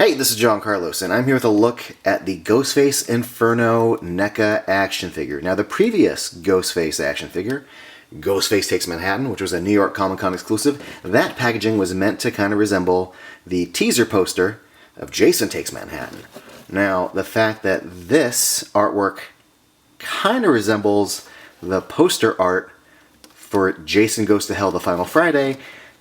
Hey, this is John Carlos, and I'm here with a look at the Ghostface Inferno NECA action figure. Now, the previous Ghostface action figure, Ghostface Takes Manhattan, which was a New York Comic Con exclusive, that packaging was meant to kind of resemble the teaser poster of Jason Takes Manhattan. Now, the fact that this artwork kind of resembles the poster art for Jason Goes to Hell the Final Friday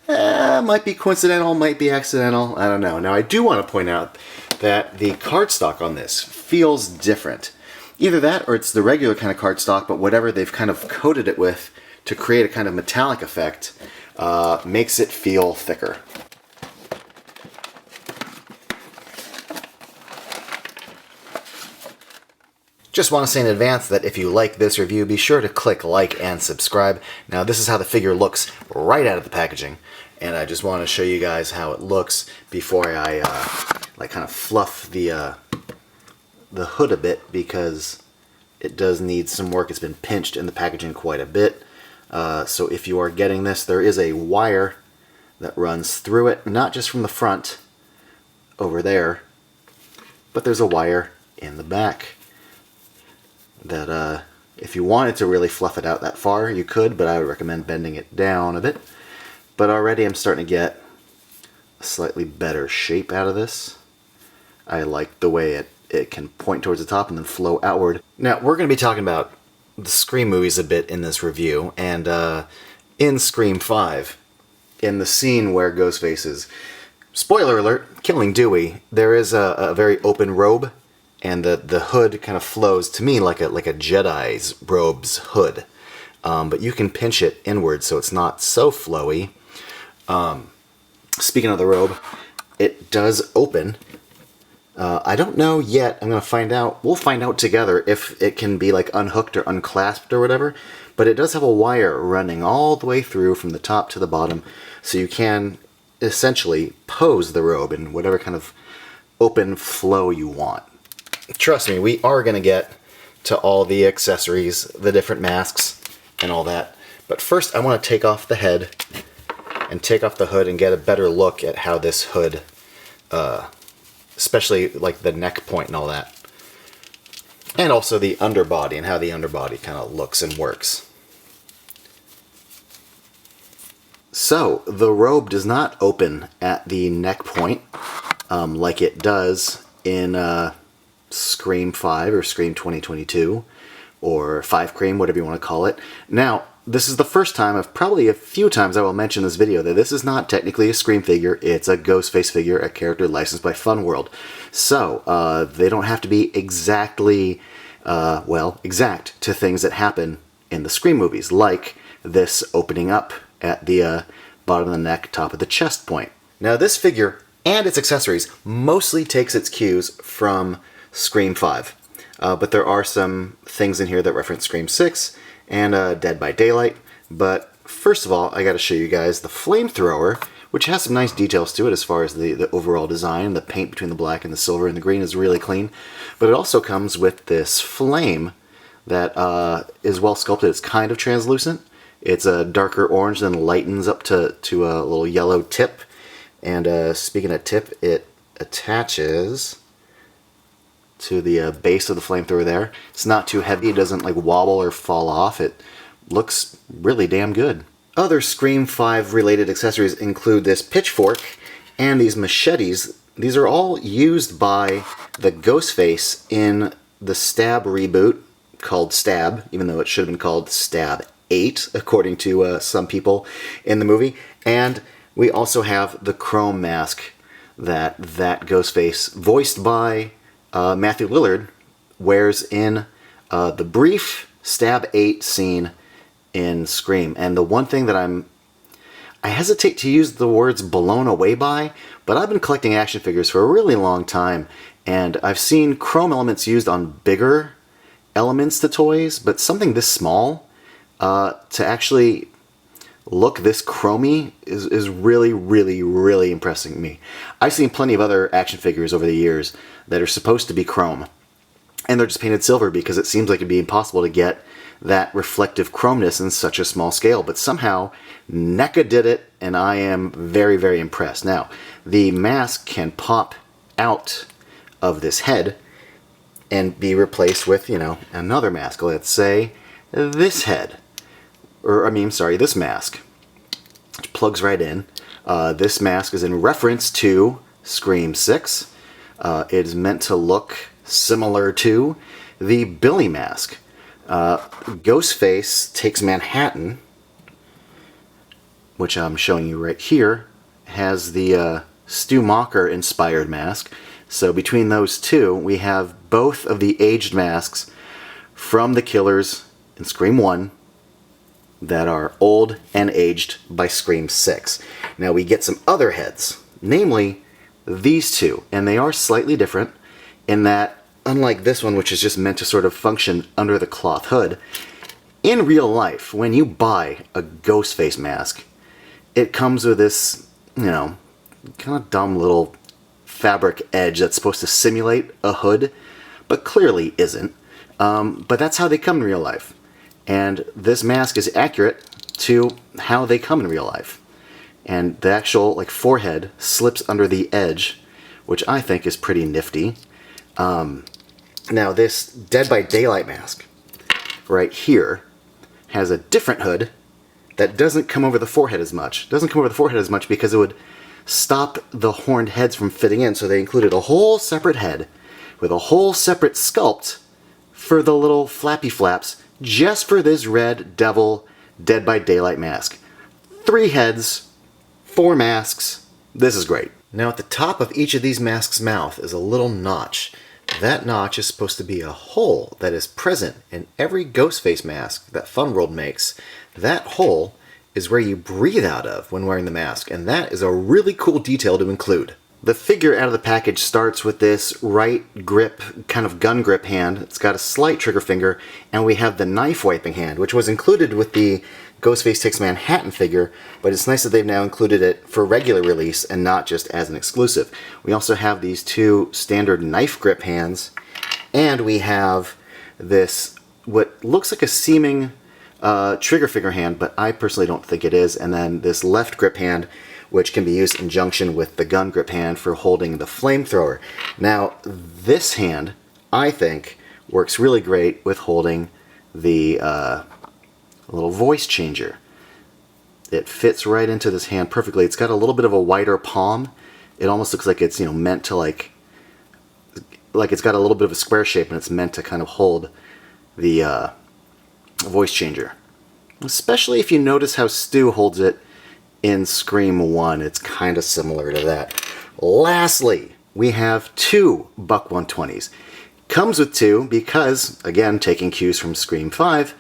might be coincidental, might be accidental, I don't know. Now, I do want to point out that the cardstock on this feels different. Either that or it's the regular kind of cardstock, but whatever they've kind of coated it with to create a kind of metallic effect makes it feel thicker. Just want to say in advance that if you like this review, be sure to click like and subscribe. Now, this is how the figure looks right out of the packaging, and I just want to show you guys how it looks before I kind of fluff the hood a bit, because it does need some work. It's been pinched in the packaging quite a bit. So if you are getting this, there is a wire that runs through it, not just from the front over there, but there's a wire in the back that if you wanted to really fluff it out that far, you could, but I would recommend bending it down a bit. But already I'm starting to get a slightly better shape out of this. I like the way it can point towards the top and then flow outward. Now, we're going to be talking about the Scream movies a bit in this review, and in Scream 5, in the scene where Ghostface is, spoiler alert, killing Dewey, there is a very open robe, and the hood kind of flows to me like a Jedi's robe's hood. But you can pinch it inward so it's not so flowy. Speaking of the robe, it does open. I don't know yet. I'm going to find out. We'll find out together if it can be like unhooked or unclasped or whatever. But it does have a wire running all the way through from the top to the bottom, so you can essentially pose the robe in whatever kind of open flow you want. Trust me, we are going to get to all the accessories, the different masks, and all that. But first, I want to take off the head and take off the hood and get a better look at how this hood, especially like the neck point and all that, and also the underbody and how the underbody kind of looks and works. So, the robe does not open at the neck point like it does in Scream 5 or Scream 2022 or 5 Cream, whatever you want to call it. Now, this is the first time, of probably a few times I will mention in this video, that this is not technically a Scream figure, it's a Ghostface figure, a character licensed by Fun World. So, they don't have to be exactly, exact to things that happen in the Scream movies, like this opening up at the bottom of the neck, top of the chest point. Now, this figure and its accessories mostly takes its cues from Scream 5. But there are some things in here that reference Scream 6 and Dead by Daylight. But first of all, I gotta show you guys the flamethrower, which has some nice details to it as far as the overall design. The paint between the black and the silver and the green is really clean. But it also comes with this flame that is well sculpted. It's kind of translucent. It's a darker orange, then lightens up to a little yellow tip. And speaking of tip, it attaches to the base of the flamethrower there. It's not too heavy, it doesn't like wobble or fall off. It looks really damn good. Other Scream 5 related accessories include this pitchfork and these machetes. These are all used by the Ghostface in the Stab reboot, called Stab, even though it should have been called Stab 8, according to some people in the movie. And we also have the chrome mask that Ghostface, voiced by Matthew Lillard, wears in the brief Stab 8 scene in Scream. And the one thing that I hesitate to use the words blown away by, but I've been collecting action figures for a really long time, and I've seen chrome elements used on bigger elements to toys, but something this small to actually look this chromy is really, really, really impressing me. I've seen plenty of other action figures over the years that are supposed to be chrome, and they're just painted silver because it seems like it'd be impossible to get that reflective chromeness in such a small scale. But somehow NECA did it, and I am very, very impressed. Now, the mask can pop out of this head and be replaced with, you know, another mask. Let's say this head, or I mean, sorry, this mask, which plugs right in. This mask is in reference to Scream 6. It is meant to look similar to the Billy mask. Ghostface takes Manhattan, which I'm showing you right here, has the Stu Macher inspired mask. So between those two, we have both of the aged masks from the killers in Scream 1 that are old and aged by Scream 6. Now we get some other heads, namely these two, and they are slightly different in that, unlike this one, which is just meant to sort of function under the cloth hood, in real life, when you buy a Ghostface mask, it comes with this, you know, kind of dumb little fabric edge that's supposed to simulate a hood, but clearly isn't. But that's how they come in real life. And this mask is accurate to how they come in real life. And the actual like forehead slips under the edge, which I think is pretty nifty. Now this Dead by Daylight mask right here has a different hood that doesn't come over the forehead as much. Doesn't come over the forehead as much because it would stop the horned heads from fitting in, so they included a whole separate head with a whole separate sculpt for the little flappy flaps just for this Red Devil Dead by Daylight mask. 3 heads, 4 masks. This is great. Now at the top of each of these masks' mouth is a little notch. That notch is supposed to be a hole that is present in every Ghostface mask that Funworld makes. That hole is where you breathe out of when wearing the mask, and that is a really cool detail to include. The figure out of the package starts with this right grip, kind of gun grip hand. It's got a slight trigger finger, and we have the knife wiping hand, which was included with the Ghostface Takes Manhattan figure, but it's nice that they've now included it for regular release and not just as an exclusive. We also have these 2 standard knife grip hands, and we have this, what looks like a seeming trigger finger hand, but I personally don't think it is, and then this left grip hand, which can be used in conjunction with the gun grip hand for holding the flamethrower. Now, this hand, I think, works really great with holding the little voice changer. It fits right into this hand perfectly. It's got a little bit of a wider palm. It almost looks like it's, you know, meant to like it's got a little bit of a square shape, and it's meant to kind of hold the voice changer. Especially if you notice how Stu holds it in Scream 1. It's kind of similar to that. Lastly, we have 2 Buck 120s. Comes with 2 because, again, taking cues from Scream 5,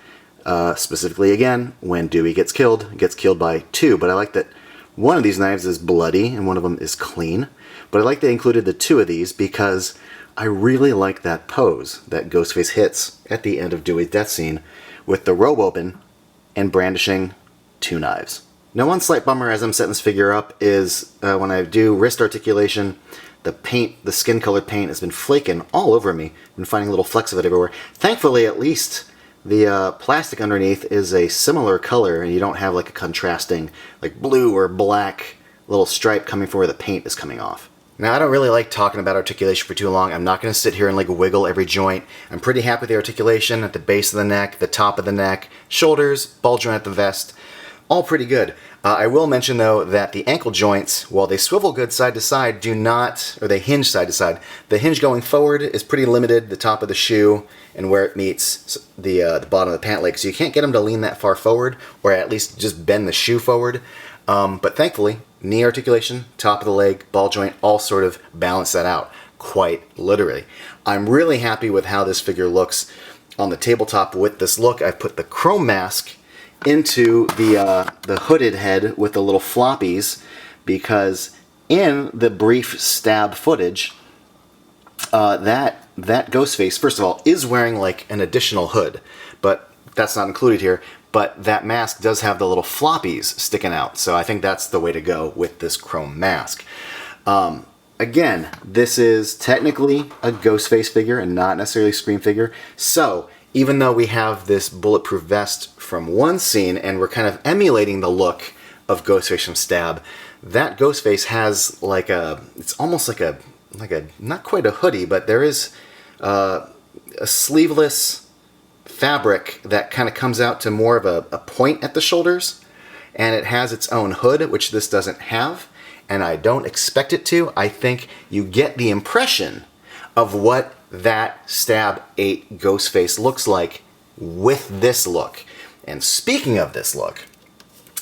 specifically again, when Dewey gets killed by 2. But I like that one of these knives is bloody and one of them is clean. But I like they included the 2 of these because I really like that pose that Ghostface hits at the end of Dewey's death scene with the robe open and brandishing 2 knives. Now, one slight bummer as I'm setting this figure up is when I do wrist articulation, the paint, the skin-colored paint, has been flaking all over me. I've been finding little flecks of it everywhere. Thankfully, at least the plastic underneath is a similar color, and you don't have like a contrasting, like blue or black little stripe coming from where the paint is coming off. Now, I don't really like talking about articulation for too long. I'm not going to sit here and like wiggle every joint. I'm pretty happy with the articulation at the base of the neck, the top of the neck, shoulders, ball joint at the vest. All pretty good. I will mention, though, that the ankle joints, while they swivel good side to side, do not, or they hinge side to side. The hinge going forward is pretty limited, the top of the shoe and where it meets the bottom of the pant leg. So you can't get them to lean that far forward, or at least just bend the shoe forward. But thankfully, knee articulation, top of the leg, ball joint, all sort of balance that out, quite literally. I'm really happy with how this figure looks on the tabletop with this look. I've put the chrome mask into the hooded head with the little floppies because in the brief stab footage, that Ghostface, first of all, is wearing like an additional hood, but that's not included here. But that mask does have the little floppies sticking out, so I think that's the way to go with this chrome mask. Again, this is technically a Ghostface figure and not necessarily a Scream figure, so even though we have this bulletproof vest from one scene and we're kind of emulating the look of Ghostface from Stab, that Ghostface has like it's almost like a not quite a hoodie, but there is a sleeveless fabric that kind of comes out to more of a point at the shoulders, and it has its own hood, which this doesn't have, and I don't expect it to. I think you get the impression of what that Stab 8 Ghostface looks like with this look. And speaking of this look,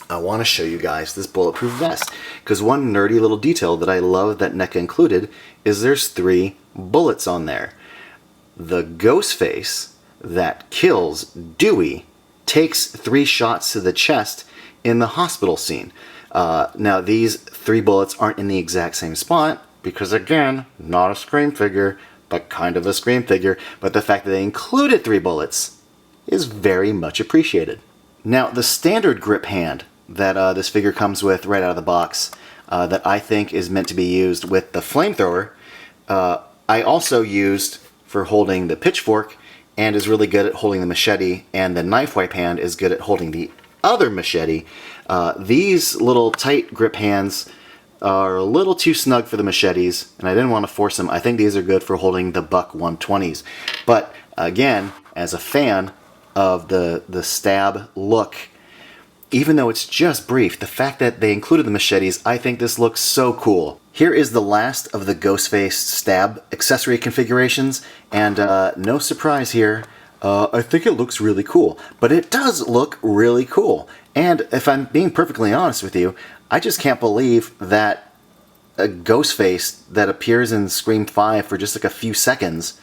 I want to show you guys this bulletproof vest, because one nerdy little detail that I love that NECA included is there's 3 bullets on there. The Ghostface that kills Dewey takes 3 shots to the chest in the hospital scene. Now these 3 bullets aren't in the exact same spot, because again, not a Scream figure, but kind of a Scream figure, but the fact that they included 3 bullets is very much appreciated. Now the standard grip hand that this figure comes with right out of the box, that I think is meant to be used with the flamethrower, I also used for holding the pitchfork, and is really good at holding the machete, and the knife wipe hand is good at holding the other machete. These little tight grip hands are a little too snug for the machetes, and I didn't want to force them. I think these are good for holding the Buck 120s. But again, as a fan of the Stab look, even though it's just brief, the fact that they included the machetes, I think this looks so cool. Here is the last of the Ghostface Stab accessory configurations, and no surprise here, I think it looks really cool. But it does look really cool. And if I'm being perfectly honest with you, I just can't believe that a Ghostface that appears in Scream 5 for just like a few seconds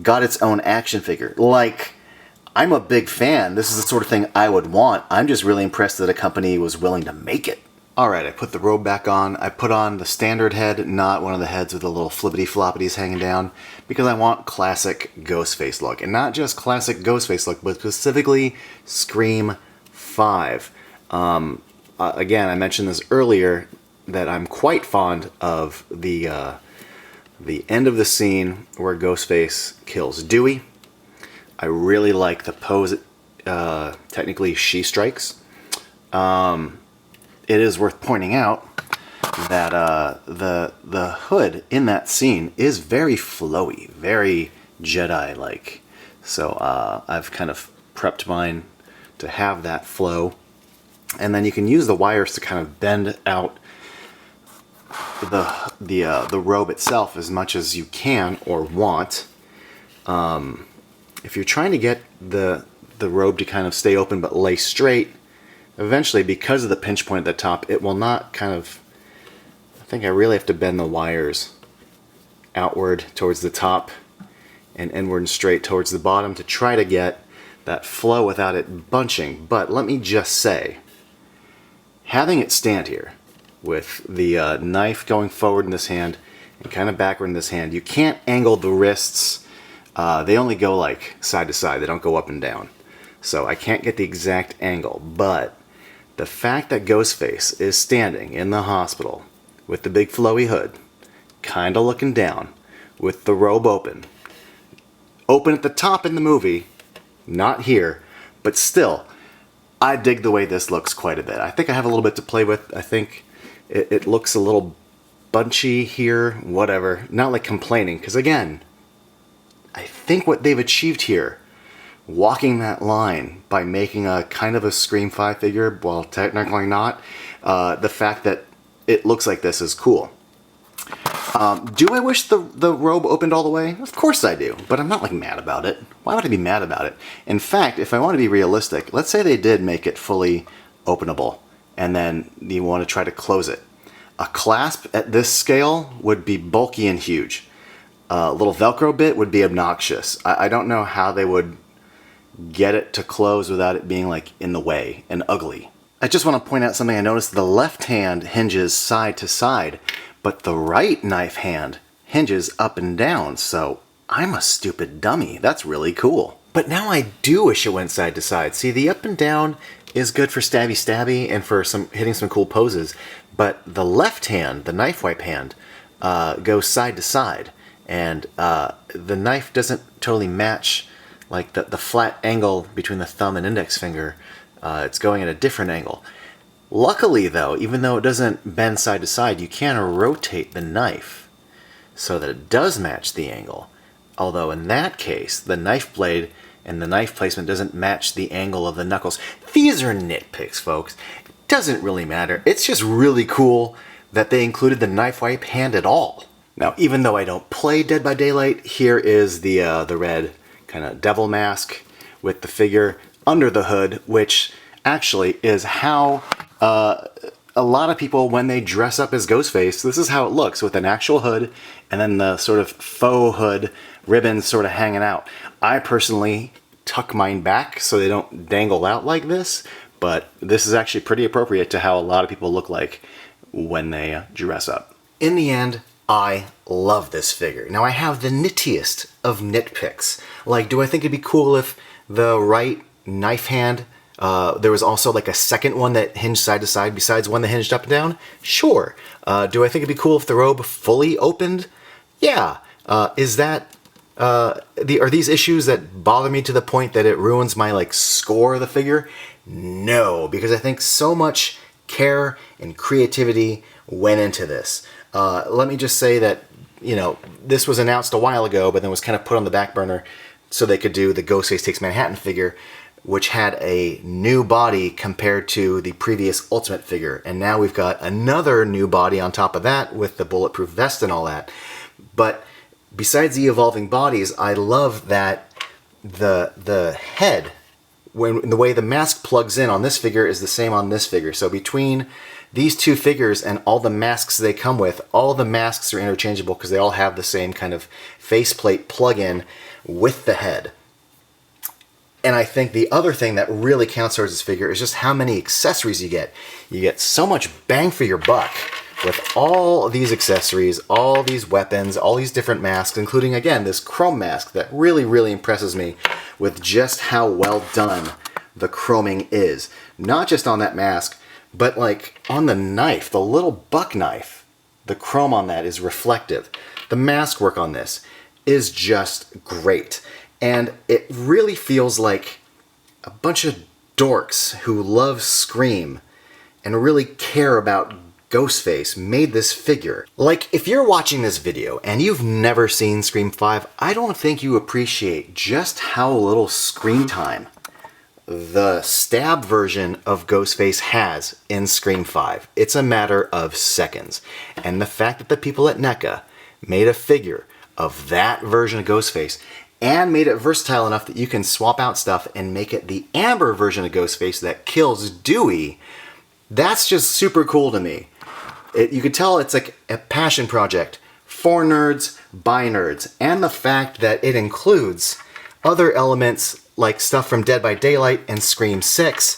got its own action figure. Like, I'm a big fan. This is the sort of thing I would want. I'm just really impressed that a company was willing to make it. Alright, I put the robe back on. I put on the standard head, not one of the heads with the little flippity-floppities hanging down, because I want classic Ghostface look. And not just classic Ghostface look, but specifically Scream 5. Again, I mentioned this earlier, that I'm quite fond of the end of the scene where Ghostface kills Dewey. I really like the pose, technically she strikes. It is worth pointing out that the hood in that scene is very flowy, very Jedi-like. So I've kind of prepped mine to have that flow. And then you can use the wires to kind of bend out the robe itself as much as you can or want. If you're trying to get the robe to kind of stay open but lay straight, eventually, because of the pinch point at the top, it will not kind of... I think I really have to bend the wires outward towards the top and inward and straight towards the bottom to try to get that flow without it bunching. But let me just say, having it stand here with the knife going forward in this hand and kind of backward in this hand, you can't angle the wrists. They only go like side to side. They don't go up and down. So I can't get the exact angle. But the fact that Ghostface is standing in the hospital with the big flowy hood, kind of looking down, with the robe open at the top in the movie, not here, but still, I dig the way this looks quite a bit. I think I have a little bit to play with. I think it looks a little bunchy here, whatever. Not like complaining, because again, I think what they've achieved here, walking that line by making a kind of a Scream 5 figure, while technically not, the fact that it looks like this is cool. Do I wish the robe opened all the way? Of course I do, but I'm not like mad about it. Why would I be mad about it? In fact, if I want to be realistic, let's say they did make it fully openable, and then you want to try to close it. A clasp at this scale would be bulky and huge. A little Velcro bit would be obnoxious. I don't know how they would get it to close without it being like in the way and ugly. I just want to point out something I noticed. The left hand hinges side to side, but the right knife hand hinges up and down, so I'm a stupid dummy. That's really cool. But now I do wish it went side to side. See, the up and down is good for stabby stabby and for hitting some cool poses, but the left hand, the knife wipe hand, goes side to side, and the knife doesn't totally match like the flat angle between the thumb and index finger. It's going at a different angle. Luckily though, even though it doesn't bend side to side, you can rotate the knife. so that it does match the angle. Although in that case, the knife blade and the knife placement doesn't match the angle of the knuckles. These are nitpicks, folks. It doesn't really matter. It's just really cool that they included the knife wipe hand at all. Now, even though I don't play Dead by Daylight, here is the red kind of devil mask with the figure under the hood, which actually is how a lot of people, when they dress up as Ghostface, this is how it looks, with an actual hood and then the sort of faux hood ribbons sort of hanging out. I personally tuck mine back so they don't dangle out like this, but this is actually pretty appropriate to how a lot of people look like when they dress up. In the end, I love this figure. Now, I have the nittiest of nitpicks. Like, do I think it'd be cool if the right knife hand, there was also like a second one that hinged side to side besides one that hinged up and down? Sure. Do I think it'd be cool if the robe fully opened? Yeah. Is that, are these issues that bother me to the point that it ruins my like score of the figure? No, because I think so much care and creativity went into this. Let me just say that, you know, this was announced a while ago, but then was kind of put on the back burner so they could do the Ghostface Takes Manhattan figure, which had a new body compared to the previous Ultimate figure. And now we've got another new body on top of that with the bulletproof vest and all that. But besides the evolving bodies, I love that the head, when the way the mask plugs in on this figure is the same on this figure. So between these two figures and all the masks they come with, all the masks are interchangeable because they all have the same kind of faceplate plug-in with the head. And I think the other thing that really counts towards this figure is just how many accessories you get. You get so much bang for your buck with all these accessories, all these weapons, all these different masks, including, again, this chrome mask that really, really impresses me with just how well done the chroming is. Not just on that mask, but like on the knife, the little buck knife, the chrome on that is reflective. The mask work on this is just great. And it really feels like a bunch of dorks who love Scream and really care about Ghostface made this figure. Like, if you're watching this video and you've never seen Scream 5, I don't think you appreciate just how little screen time the stab version of Ghostface has in Scream 5. It's a matter of seconds. And the fact that the people at NECA made a figure of that version of Ghostface and made it versatile enough that you can swap out stuff and make it the amber version of Ghostface that kills Dewey, that's just super cool to me. You could tell it's like a passion project for nerds, by nerds, and the fact that it includes other elements like stuff from Dead by Daylight and Scream 6.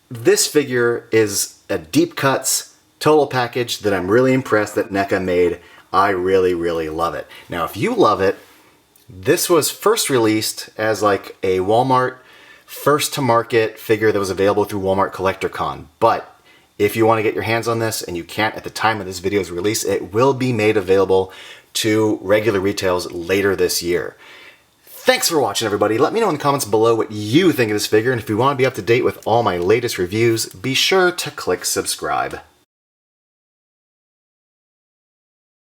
This figure is a deep cuts, total package that I'm really impressed that NECA made. I really, really love it. Now, if you love it, this was first released as like a Walmart first to market figure that was available through Walmart Collector Con. But if you want to get your hands on this and you can't at the time of this video's release, it will be made available to regular retails later this year. Thanks for watching, everybody. Let me know in the comments below what you think of this figure, and if you want to be up to date with all my latest reviews, be sure to click subscribe.